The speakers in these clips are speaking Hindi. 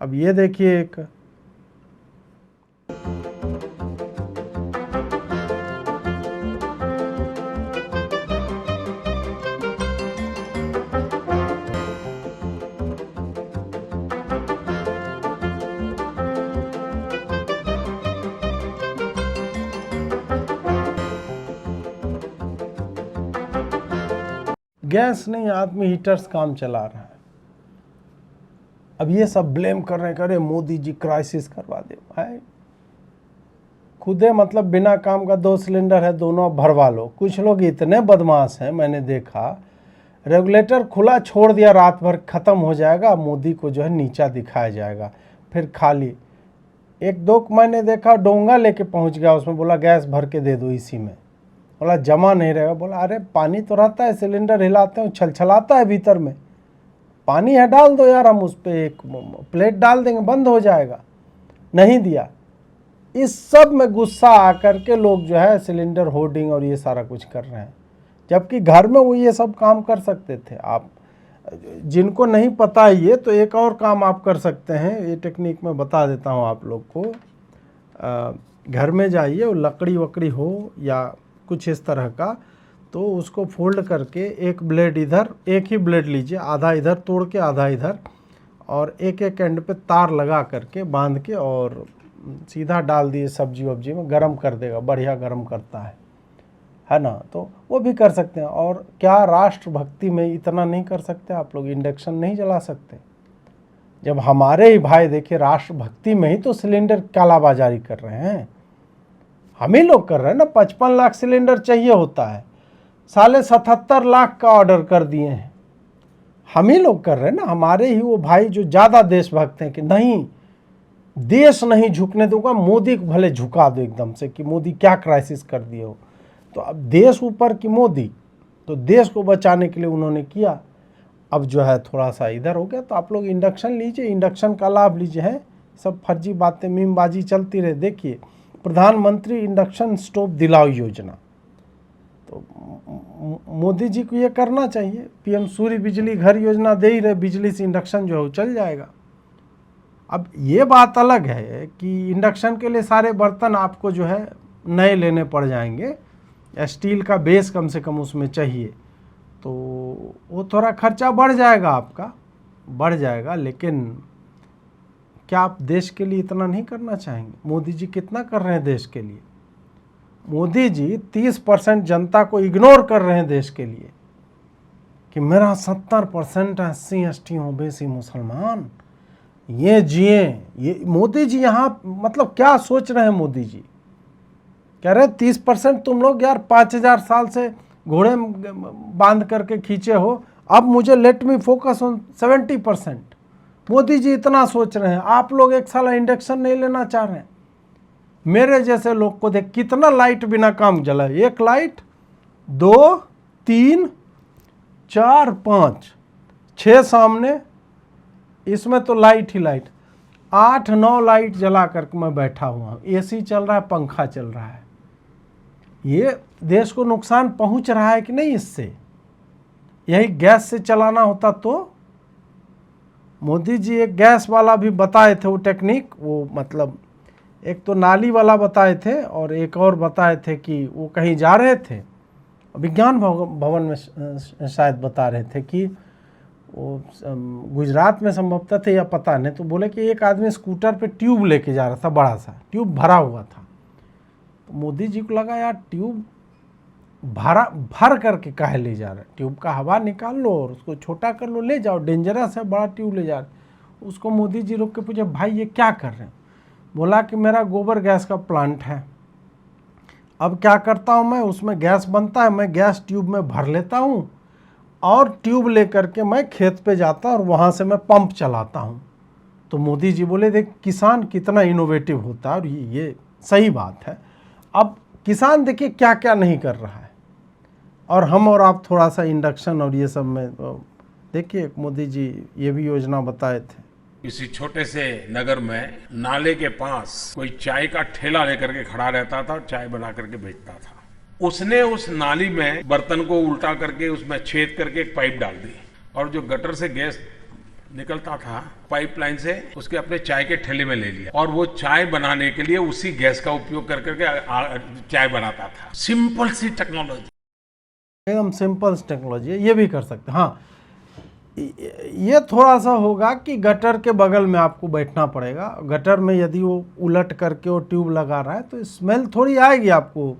अब ये देखिए एक गैस नहीं, आदमी हीटर्स काम चला रहा है। अब ये सब ब्लेम कर रहे हैं, करे मोदी जी क्राइसिस करवा दे भाई। खुदे मतलब बिना काम का 2 सिलेंडर है, दोनों भरवा लो। कुछ लोग इतने बदमाश हैं, मैंने देखा रेगुलेटर खुला छोड़ दिया, रात भर ख़त्म हो जाएगा, मोदी को जो है नीचा दिखाया जाएगा, फिर खाली। 1-2 को मैंने देखा डोंगा लेके पहुंच गया, उसमें बोला गैस भर के दे दो इसी में, बोला जमा नहीं रहेगा। बोला अरे पानी तो रहता है, सिलेंडर हिलाते हैं छलछलाता है भीतर में, पानी है डाल दो यार, हम उस पर एक प्लेट डाल देंगे, बंद हो जाएगा। नहीं दिया। इस सब में गुस्सा आकर के लोग जो है सिलेंडर होर्डिंग और ये सारा कुछ कर रहे हैं, जबकि घर में वो ये सब काम कर सकते थे। आप जिनको नहीं पता ये, तो एक और काम आप कर सकते हैं, ये टेक्निक मैं बता देता हूँ आप लोग को। घर में जाइए, लकड़ी वकड़ी हो या कुछ इस तरह का, तो उसको फोल्ड करके एक ब्लेड इधर, एक ही ब्लेड लीजिए, आधा इधर तोड़ के आधा इधर, और एक एक एंड पे तार लगा करके बांध के और सीधा डाल दिए सब्जी वब्जी में, गरम कर देगा, बढ़िया गरम करता है ना। तो वो भी कर सकते हैं। और क्या राष्ट्रभक्ति में इतना नहीं कर सकते आप लोग? इंडक्शन नहीं जला सकते? जब हमारे ही भाई देखिए राष्ट्रभक्ति में ही तो सिलेंडर कालाबाजारी कर रहे हैं, हम ही लोग कर रहे हैं ना। 55 लाख सिलेंडर चाहिए होता है, साले 77 लाख का ऑर्डर कर दिए हैं, हम ही लोग कर रहे हैं ना। हमारे ही वो भाई जो ज़्यादा देशभक्त हैं कि नहीं देश नहीं झुकने दूंगा, मोदी को भले झुका दो एकदम से कि मोदी क्या क्राइसिस कर दिए हो। तो अब देश ऊपर की मोदी, तो देश को बचाने के लिए उन्होंने किया। अब जो है थोड़ा सा इधर हो गया, तो आप लोग इंडक्शन लीजिए, इंडक्शन का लाभ लीजिए। हैं सब फर्जी बातें मीमबाजी चलती रहे। देखिए प्रधानमंत्री इंडक्शन स्टोव दिलाओ योजना, तो मोदी जी को ये करना चाहिए। पीएम सूर्य बिजली घर योजना दे ही रहे, बिजली से इंडक्शन जो है वो चल जाएगा। अब ये बात अलग है कि इंडक्शन के लिए सारे बर्तन आपको जो है नए लेने पड़ जाएंगे, या स्टील का बेस कम से कम उसमें चाहिए, तो वो थोड़ा खर्चा बढ़ जाएगा, आपका बढ़ जाएगा। लेकिन क्या आप देश के लिए इतना नहीं करना चाहेंगे? मोदी जी कितना कर रहे हैं देश के लिए? मोदी जी 30% जनता को इग्नोर कर रहे हैं देश के लिए कि मेरा 70% SC ST ओबीसी मुसलमान ये जिए। ये मोदी जी यहाँ मतलब क्या सोच रहे हैं? मोदी जी कह रहे 30% तुम लोग यार 5000 साल से घोड़े बांध करके खींचे हो, अब मुझे let me focus on 70%। Modi ji इतना सोच रहे हैं, आप लोग एक साल इंडक्शन नहीं लेना चाह रहे हैं। मेरे जैसे लोग को देख कितना लाइट बिना काम जला, 1 लाइट 2 3 4 5 6 सामने, इसमें तो लाइट ही लाइट, 8-9 लाइट जला करके मैं बैठा हुआ हूँ। AC चल रहा है, पंखा चल रहा है। ये देश को नुकसान पहुंच रहा है कि नहीं इससे? यही गैस से चलाना होता तो मोदी जी एक गैस वाला भी बताए थे वो टेक्निक, वो मतलब एक तो नाली वाला बताए थे और एक और बताए थे कि वो कहीं जा रहे थे, विज्ञान भवन में शायद बता रहे थे कि वो गुजरात में संभवतः थे या पता नहीं, तो बोले कि एक आदमी स्कूटर पे ट्यूब लेके जा रहा था, बड़ा सा ट्यूब भरा हुआ था। तो मोदी जी को लगा यार ट्यूब भर करके काहे ले जा रहे हैं, ट्यूब का हवा निकाल लो और उसको छोटा कर लो, ले जाओ, डेंजरस है, बड़ा ट्यूब ले जा रहे। उसको मोदी जी रोक के पूछे भाई ये क्या कर रहे हैं? बोला कि मेरा गोबर गैस का प्लांट है, अब क्या करता हूँ मैं, उसमें गैस बनता है, मैं गैस ट्यूब में भर लेता हूँ और ट्यूब लेकर के मैं खेत पे जाता हूँ और वहाँ से मैं पंप चलाता हूँ। तो मोदी जी बोले देख किसान कितना इनोवेटिव होता है, और ये सही बात है। अब किसान देखिए क्या क्या नहीं कर रहा है, और हम और आप थोड़ा सा इंडक्शन और ये सब में देखिए मोदी जी ये भी योजना बताए थे। किसी छोटे से नगर में नाले के पास कोई चाय का ठेला लेकर के खड़ा रहता था और चाय बना करके बेचता था। उसने उस नाली में बर्तन को उल्टा करके उसमें छेद करके एक पाइप डाल दी, और जो गटर से गैस निकलता था पाइपलाइन से, उसके अपने चाय के ठेले में ले लिया और वो चाय बनाने के लिए उसी गैस का उपयोग कर करके चाय बनाता था। सिंपल सी टेक्नोलॉजी, एकदम सिंपल टेक्नोलॉजी है, ये भी कर सकते हैं। हाँ, ये थोड़ा सा होगा कि गटर के बगल में आपको बैठना पड़ेगा। गटर में यदि वो उलट करके वो ट्यूब लगा रहा है तो स्मेल थोड़ी आएगी आपको।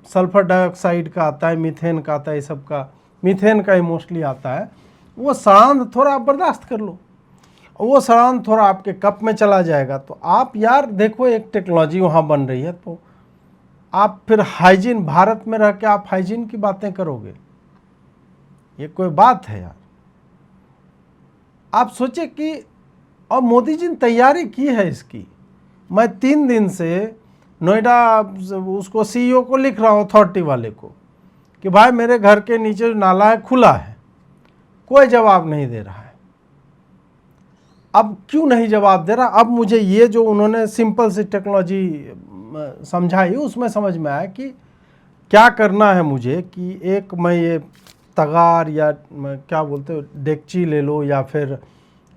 सल्फर डाइऑक्साइड का आता है, मीथेन का आता है, ये सब का, मीथेन का ही मोस्टली आता है। वो सड़ांध थोड़ा आप बर्दाश्त कर लो, वो सड़ांध थोड़ा आपके कप में चला जाएगा। तो आप यार देखो, एक टेक्नोलॉजी वहाँ बन रही है, तो आप फिर हाइजीन, भारत में रह के आप हाइजीन की बातें करोगे? ये कोई बात है यार? आप सोचे कि, और मोदी जी ने तैयारी की है इसकी। मैं 3 दिन से नोएडा उसको सीईओ को लिख रहा हूँ, अथॉरिटी वाले को, कि भाई मेरे घर के नीचे जो नाला है खुला है, कोई जवाब नहीं दे रहा है। अब क्यों नहीं जवाब दे रहा? अब मुझे ये जो उन्होंने सिंपल सी टेक्नोलॉजी समझाई, उसमें समझ में आया कि क्या करना है मुझे। कि एक मैं ये तगार या क्या बोलते हो, डेगची ले लो, या फिर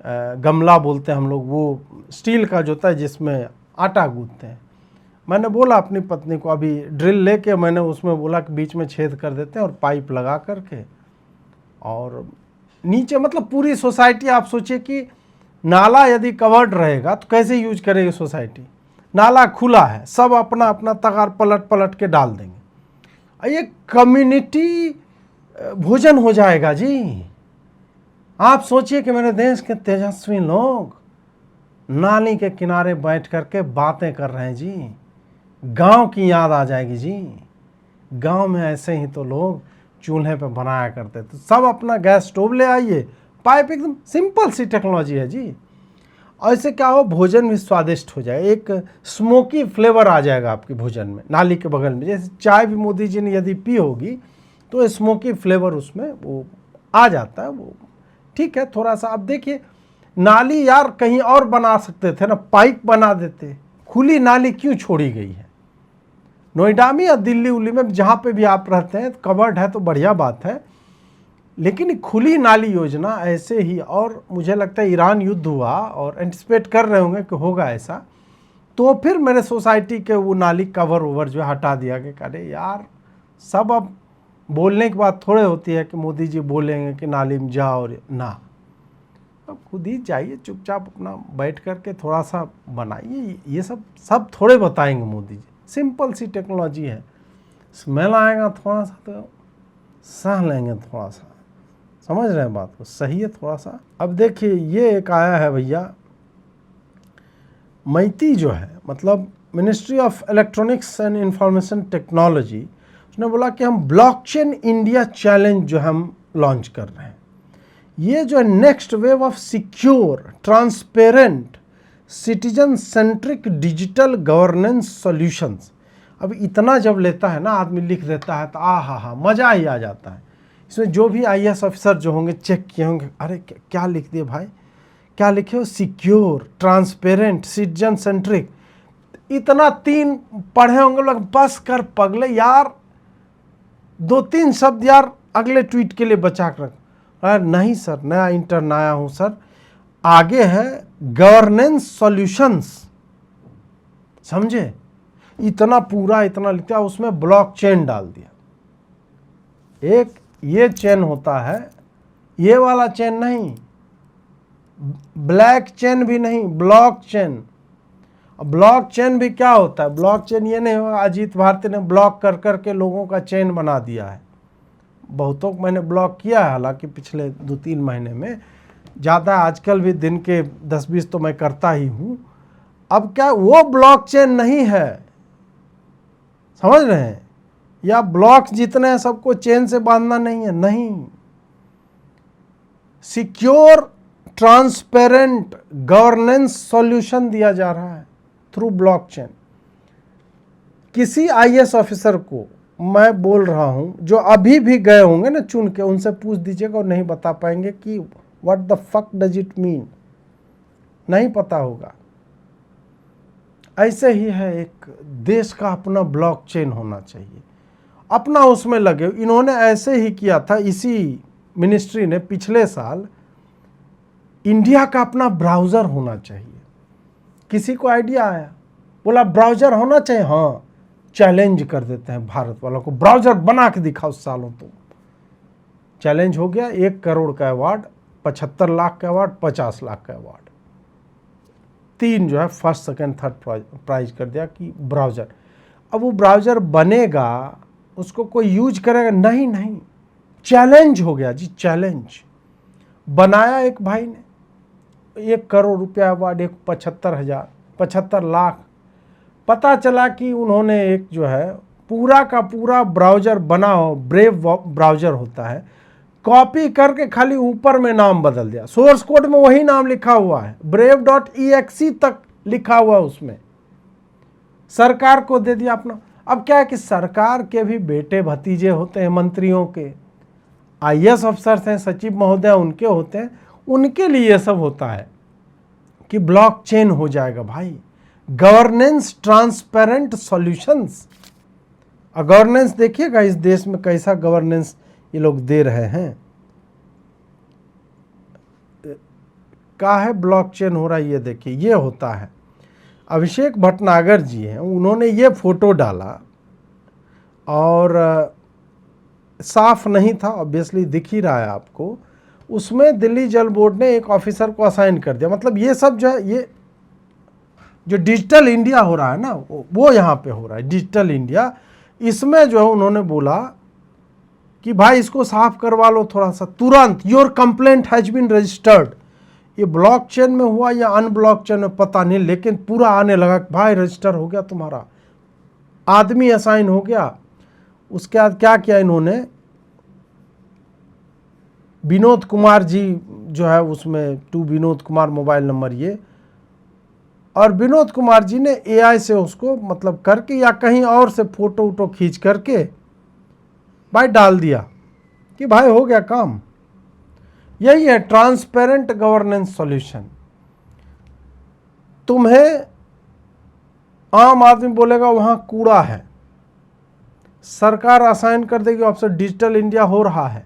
गमला बोलते हैं हम लोग, वो स्टील का जो होता है जिसमें आटा गूंथते हैं। मैंने बोला अपनी पत्नी को, अभी ड्रिल लेके मैंने उसमें बोला कि बीच में छेद कर देते हैं और पाइप लगा करके, और नीचे मतलब पूरी सोसाइटी, आप सोचिए कि नाला यदि कवर्ड रहेगा तो कैसे यूज करेगी सोसाइटी? नाला खुला है, सब अपना अपना तगार पलट पलट के डाल देंगे। ये कम्युनिटी भोजन हो जाएगा जी। आप सोचिए कि मेरे देश के तेजस्वी लोग नाली के किनारे बैठ करके बातें कर रहे हैं जी। गांव की याद आ जाएगी जी। गांव में ऐसे ही तो लोग चूल्हे पे बनाया करते थे। सब अपना गैस स्टोव ले आइए, पाइप, एकदम सिंपल सी टेक्नोलॉजी है जी। और इससे क्या हो, भोजन भी स्वादिष्ट हो जाए, एक स्मोकी फ्लेवर आ जाएगा आपके भोजन में। नाली के बगल में जैसे चाय भी मोदी जी ने यदि पी होगी तो स्मोकी फ्लेवर उसमें वो आ जाता है। वो ठीक है थोड़ा सा। अब देखिए, नाली यार कहीं और बना सकते थे ना, पाइप बना देते। खुली नाली क्यों छोड़ी गई है? नोएडा में या दिल्ली उल्ली में, जहाँ पे भी आप रहते हैं, कवर्ड है तो बढ़िया बात है, लेकिन खुली नाली योजना ऐसे ही। और मुझे लगता है ईरान युद्ध हुआ और एंटिसिपेट कर रहे होंगे कि होगा ऐसा, तो फिर मेरे सोसाइटी के वो नाली कवर ओवर जो हटा दिया कि अरे यार, सब अब बोलने की बात थोड़े होती है कि मोदी जी बोलेंगे कि नाली में जाओ और ना। अब खुद ही जाइए चुपचाप, अपना बैठ करके थोड़ा सा बनाइए। ये सब थोड़े बताएंगे मोदी जी। सिंपल सी टेक्नोलॉजी है। स्मेल आएगा थोड़ा सा तो सह लेंगे, थोड़ा सा समझ रहे हैं बात को, सही है थोड़ा सा। अब देखिए, ये एक आया है भैया, मैती जो है, मतलब ministry of electronics and information technology, उसने बोला कि हम ब्लॉकचेन इंडिया चैलेंज जो हम लॉन्च कर रहे हैं। ये जो है next wave of secure, transparent, citizen centric digital governance solutions. अब इतना जब लेता है ना आदमी, लिख देता है तो हा मज़ा ही आ जाता है। इसमें जो भी IAS ऑफिसर जो होंगे चेक किए होंगे, अरे क्या लिख दिए भाई, क्या लिखे हो? Secure, transparent, citizen centric. इतना 3 पढ़े होंगे लोग, बस कर पगले यार, 2-3 शब्द यार अगले ट्वीट के लिए बचा कर रख। अरे नहीं सर, नया इंटर्न आया हूँ सर, आगे है गवर्नेंस सॉल्यूशंस, समझे? इतना पूरा इतना लिखा, उसमें ब्लॉकचेन डाल दिया। एक ये चेन होता है, ये वाला चेन नहीं, ब्लैक चेन भी नहीं, ब्लॉक चेन। ब्लॉक चेन भी क्या होता है? ब्लॉक चेन ये नहीं होगा अजीत भारती ने ब्लॉक कर करके लोगों का चेन बना दिया है। बहुतों को मैंने ब्लॉक किया है, हालांकि पिछले 2-3 महीने में, ज़्यादा आजकल भी दिन के 10-20 तो मैं करता ही हूँ। अब क्या वो ब्लॉक चेन नहीं है, समझ रहे हैं? या ब्लॉक्स जितने हैं सबको चेन से बांधना नहीं है, नहीं। सिक्योर, ट्रांसपेरेंट गवर्नेंस सॉल्यूशन दिया जा रहा है थ्रू ब्लॉकचेन। किसी IAS ऑफिसर को मैं बोल रहा हूं, जो अभी भी गए होंगे ना चुन के, उनसे पूछ दीजिएगा और नहीं बता पाएंगे कि what the fuck does it mean, नहीं पता होगा। ऐसे ही है, एक देश का अपना ब्लॉकचेन होना चाहिए, अपना उसमें लगे। इन्होंने ऐसे ही किया था, इसी मिनिस्ट्री ने पिछले साल इंडिया का अपना ब्राउज़र होना चाहिए। किसी को आइडिया आया, बोला ब्राउज़र होना चाहिए, हाँ चैलेंज कर देते हैं भारत वालों को, ब्राउज़र बना के दिखाओ सालों। तो चैलेंज हो गया, 1 करोड़ का अवार्ड, 75 लाख का अवार्ड, 50 लाख का अवार्ड, 3 जो है फर्स्ट सेकंड थर्ड प्राइज कर दिया कि ब्राउज़र। अब वो ब्राउज़र बनेगा, उसको कोई यूज करेगा नहीं, नहीं, चैलेंज हो गया जी, चैलेंज बनाया एक भाई ने, 1 करोड़ रुपया अवार्ड, 75 लाख। पता चला कि उन्होंने एक जो है पूरा का पूरा ब्राउज़र बना हो, ब्रेव ब्राउज़र होता है, कॉपी करके खाली ऊपर में नाम बदल दिया, सोर्स कोड में वही नाम लिखा हुआ है, brave.exe तक लिखा हुआ उसमें, सरकार को दे दिया अपना। अब क्या है कि सरकार के भी बेटे भतीजे होते हैं, मंत्रियों के, IAS अफसर हैं, सचिव महोदय उनके होते हैं, उनके लिए ये सब होता है कि ब्लॉकचेन हो जाएगा भाई, गवर्नेंस ट्रांसपेरेंट सॉल्यूशंस। गवर्नेंस देखिएगा इस देश में कैसा गवर्नेंस ये लोग दे रहे हैं, क्या है ब्लॉकचेन हो रहा है, ये देखिए ये होता है। अभिषेक भटनागर जी हैं, उन्होंने ये फोटो डाला और साफ नहीं था, ऑब्वियसली दिख ही रहा है आपको, उसमें दिल्ली जल बोर्ड ने एक ऑफिसर को असाइन कर दिया। मतलब ये सब जो है, ये जो डिजिटल इंडिया हो रहा है ना, वो यहाँ पे हो रहा है डिजिटल इंडिया। इसमें जो है उन्होंने बोला कि भाई इसको साफ करवा लो थोड़ा सा, तुरंत, your complaint has been registered. ये ब्लॉकचेन में हुआ या अनब्लॉकचेन में पता नहीं, लेकिन पूरा आने लगा कि भाई रजिस्टर हो गया तुम्हारा, आदमी असाइन हो गया। उसके बाद क्या किया इन्होंने, विनोद कुमार जी जो है उसमें, to Vinod Kumar mobile number ये, और विनोद कुमार जी ने AI से उसको मतलब करके या कहीं और से फोटो वोटो खींच करके भाई डाल दिया कि भाई हो गया काम। यही है ट्रांसपेरेंट गवर्नेंस सॉल्यूशन। तुम्हें आम आदमी बोलेगा वहां कूड़ा है, सरकार असाइन कर देगी ऑप्शन, डिजिटल इंडिया हो रहा है।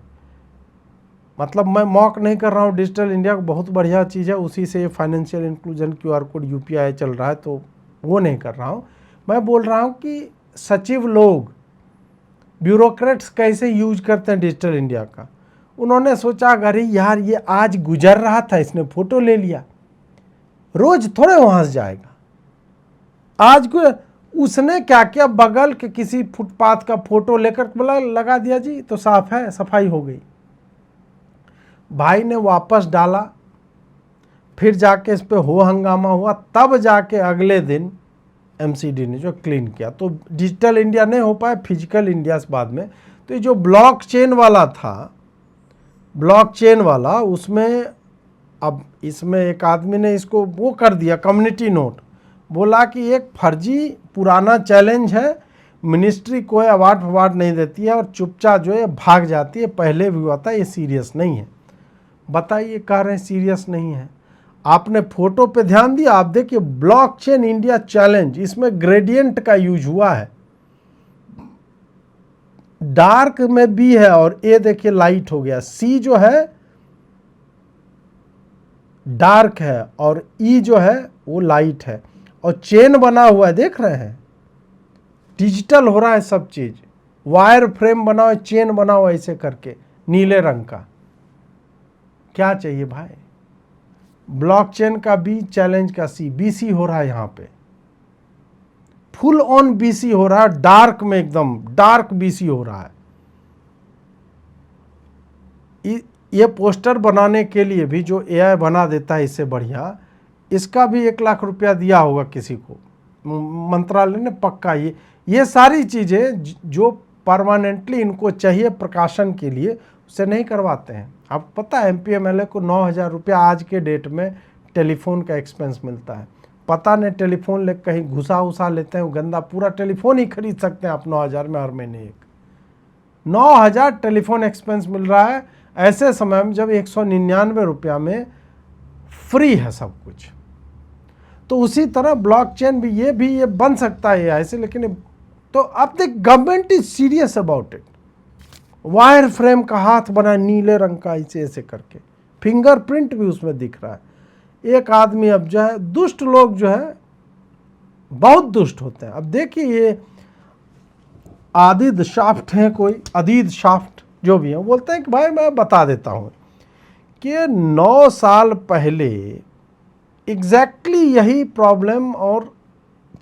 मतलब मैं मॉक नहीं कर रहा हूँ, डिजिटल इंडिया को बहुत बढ़िया चीज़ है, उसी से financial inclusion QR code UPI चल रहा है, तो वो नहीं कर रहा हूँ। मैं बोल रहा हूँ कि सचिव लोग, ब्यूरोक्रेट्स कैसे यूज करते हैं डिजिटल इंडिया का। उन्होंने सोचा अरे यार ये आज गुजर रहा था, इसने फोटो ले लिया, रोज थोड़े वहाँ से जाएगा, आज को उसने क्या किया, बगल के किसी फुटपाथ का फोटो लेकर बोला लगा दिया जी, तो साफ है, सफाई हो गई। भाई ने वापस डाला, फिर जाके इस पे हो हंगामा हुआ, तब जाके अगले दिन MCD ने जो क्लीन किया। तो डिजिटल इंडिया नहीं हो पाया, फिजिकल इंडिया से बाद में। तो ये जो ब्लॉकचेन वाला था, ब्लॉकचेन वाला, उसमें अब इसमें एक आदमी ने इसको वो कर दिया कम्युनिटी नोट, बोला कि एक फर्जी पुराना चैलेंज है, मिनिस्ट्री कोई अवार्ड नहीं देती है और चुपचाप जो है भाग जाती है, पहले भी हुआ था, ये सीरियस नहीं है। बताइए, कह रहे हैं सीरियस नहीं है। आपने फोटो पे ध्यान दिया, आप देखिए ब्लॉकचेन इंडिया चैलेंज, इसमें ग्रेडियंट का यूज हुआ है, डार्क में बी है और ए देखिए लाइट हो गया, सी जो है डार्क है और ई जो है वो लाइट है, और चेन बना हुआ है, देख रहे हैं, डिजिटल हो रहा है सब चीज, वायर फ्रेम बना हुआ है, चेन बना हुआ है ऐसे करके नीले रंग का। क्या चाहिए भाई, ब्लॉकचेन का बी, चैलेंज का सी, BC हो रहा है, यहां पे फुल ऑन BC हो रहा है, डार्क में एकदम डार्क BC हो रहा है। ये पोस्टर बनाने के लिए भी जो AI बना देता है इससे बढ़िया, इसका भी 1 लाख रुपया दिया होगा किसी को, मंत्रालय ने पक्का। ये सारी चीज़ें जो परमानेंटली इनको चाहिए प्रकाशन के लिए, उसे नहीं करवाते हैं। आपको पता है MP MLA को 9,000 रुपया आज के डेट में टेलीफोन का एक्सपेंस मिलता है। पता नहीं टेलीफोन ले कहीं घुसा उसा लेते हैं, गंदा पूरा टेलीफोन ही खरीद सकते हैं आप 9,000 में हर महीने एक 9,000 टेलीफोन एक्सपेंस मिल रहा है, ऐसे समय में जब 199 रुपया में फ्री है सब कुछ। तो उसी तरह ब्लॉकचेन भी ये बन सकता है ऐसे, लेकिन तो अब देख government is serious about it. Wire frame का हाथ बना नीले रंग का ऐसे ऐसे करके, फिंगरप्रिंट भी उसमें दिख रहा है। एक आदमी अब जो है, दुष्ट लोग जो है बहुत दुष्ट होते हैं। अब देखिए ये आदिद शाफ्ट हैं, कोई अदीद शाफ्ट जो भी है, बोलते हैं कि भाई मैं बता देता हूँ कि 9 साल पहले एग्जैक्टली यही प्रॉब्लम और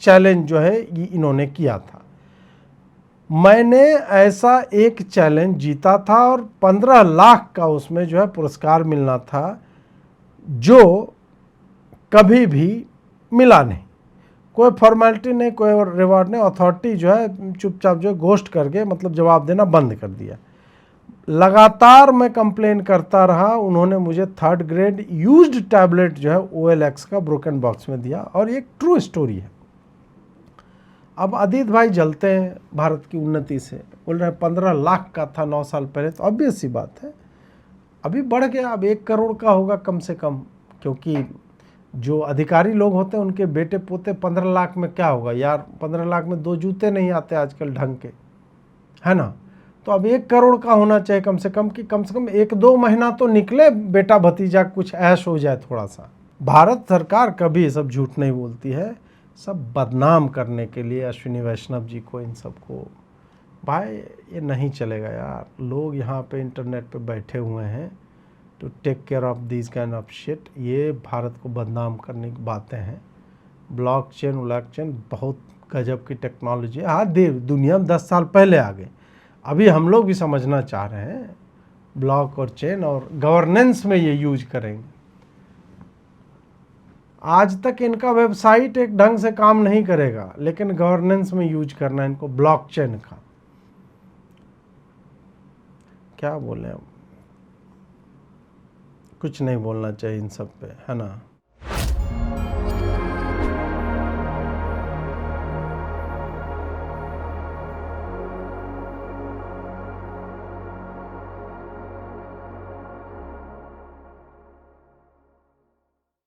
चैलेंज जो है ये इन्होंने किया था। मैंने ऐसा एक चैलेंज जीता था और 15 लाख का उसमें जो है पुरस्कार मिलना था, जो कभी भी मिला नहीं। कोई फॉर्मेलिटी नहीं, कोई रिवॉर्ड नहीं। अथॉरिटी जो है चुपचाप जो है घोस्ट करके मतलब जवाब देना बंद कर दिया। लगातार मैं कंप्लेन करता रहा, उन्होंने मुझे 3rd ग्रेड यूज्ड टैबलेट जो है OLX का ब्रोकन बॉक्स में दिया, और ये एक ट्रू स्टोरी है। अब अदित भाई जलते हैं भारत की उन्नति से, बोल रहे हैं 15 लाख का था 9 साल पहले, तो ऑब्वियस सी बात है अभी बढ़ गया, अब 1 करोड़ का होगा कम से कम, क्योंकि जो अधिकारी लोग होते हैं उनके बेटे पोते 15 लाख में क्या होगा यार, 15 लाख में 2 जूते नहीं आते आजकल ढंग के, है ना। तो अब 1 करोड़ का होना चाहिए कम से कम, कि कम से कम 1-2 महीना तो निकले बेटा भतीजा, कुछ ऐश हो जाए थोड़ा सा। भारत सरकार कभी सब झूठ नहीं बोलती है, सब बदनाम करने के लिए अश्विनी वैष्णव जी को, इन सबको। भाई ये नहीं चलेगा यार, लोग यहाँ पे इंटरनेट पे बैठे हुए हैं to take care of this kind of shit. ये भारत को बदनाम करने की बातें हैं। ब्लॉकचेन बहुत गजब की टेक्नोलॉजी है। हाँ, दुनिया में 10 साल पहले आ गए, अभी हम लोग भी समझना चाह रहे हैं ब्लॉक और चेन, और गवर्नेंस में ये यूज करेंगे। आज तक इनका वेबसाइट एक ढंग से काम नहीं करेगा, लेकिन गवर्नेंस में यूज करना है इनको ब्लॉकचेन का। क्या बोले, अब कुछ नहीं बोलना चाहिए इन सब पे, है ना।